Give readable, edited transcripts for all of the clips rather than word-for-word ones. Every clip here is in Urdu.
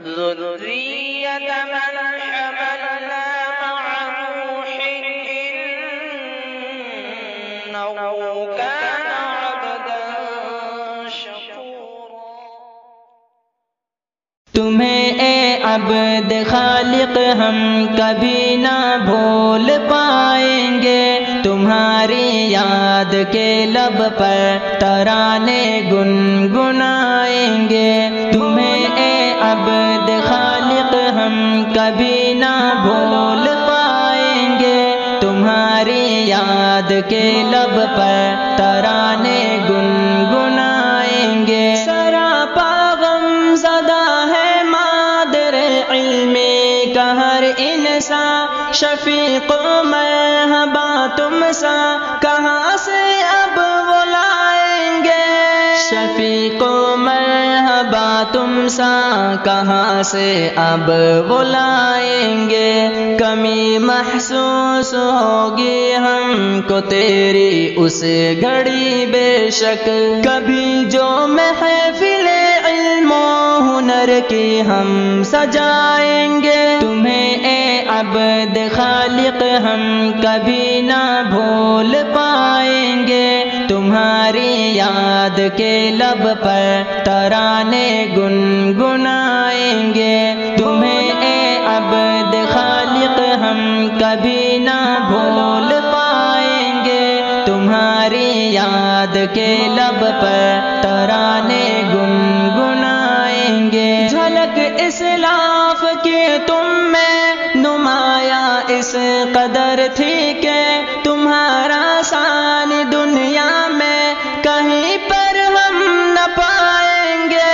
ذرية من حملنا مع نوح إنه كان عبدا شكورا۔ تمہیں اے عبد خالق ہم کبھی نہ بھول پائیں گے، تمہاری یاد کے لب پر ترانے گنگنائیں گے۔ تمہیں اے عبد خالق ہم کبھی نہ بھول پائیں گے، تمہاری یاد کے لب پر ترانے گنگنائیں گے۔ سراپا غم زدہ ہے مادر علم کا ہر انسان، شفیق و مرحبا تم سا کہاں سے اب وہ لائیں گے، شفیق و مرحبا تم سا کہاں سے اب وہ لائیں گے۔ کمی محسوس ہوگی ہم کو تیری اس گھڑی بے شک، کبھی جو محفل علم و ہنر کی ہم سجائیں گے۔ تمہیں اے عبد خالق ہم کبھی نہ بھول پائیں گے، تمہاری یاد کے لب پر ترانے گنگنائیں گے۔ تمہیں اے عبد خالق ہم کبھی نہ بھول پائیں گے، تمہاری یاد کے لب پر ترانے گنگنائیں گے۔ جھلک اسلاف کی تم میں نمایاں اس قدر تھی کہ تمہارا ثان دنیا میں کہیں پر ہم نہ پائیں گے،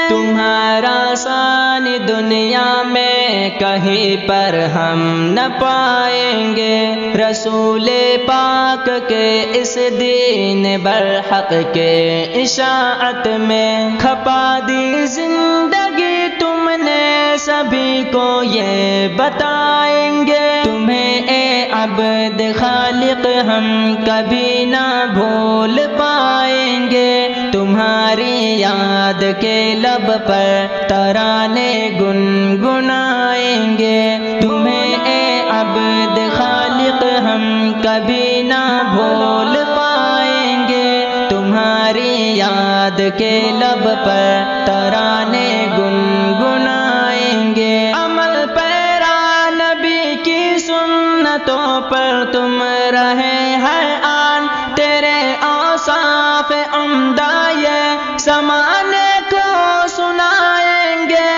تمہارا ثان دنیا میں کہیں پر ہم نہ پائیں گے۔ رسول پاک کے اس دین برحق کے اشاعت میں کھپا دی زندگی تم نے سبھی کو یہ بتائیں گے۔ تمہیں اے عبد خالق ہم کبھی نہ بھول پائیں گے، تمہاری یاد کے لب پر ترانے گنگنائیں گے۔ تمہیں اے عبد خالق ہم کبھی نہ بھول پائیں گے، تمہاری یاد کے لب پر ترانے گنگنائیں گے۔ عمل پیرا نبی کی سنتوں پر تم رہے ہر آن، تیرے اوصاف عمدہ یہ زمانے کو سنائیں گے،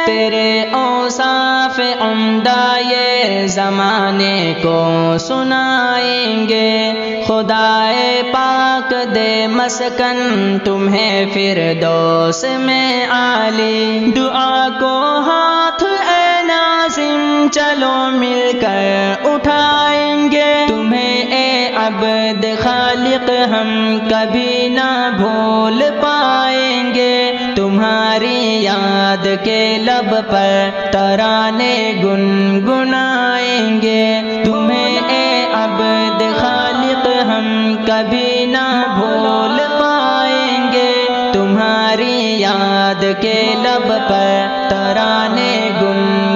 تیرے اوصاف عمدہ یہ زمانے کو سنائیں گے۔ خدائے پاک دے مسکن تمہیں فردوس میں عالی، دعا کو ہاتھ اے ناظم چلو مل کر اٹھائیں گے۔ تمہیں اے عبد خالق ہم کبھی نہ بھول پائیں گے، تمہاری یاد کے لب پر ترانے گنگنائیں گے۔ تمہیں اے عبد خالق ہم کبھی نہ بھول پائیں گے، تمہاری یاد کے لب پر ترانے گنگنائیں گے۔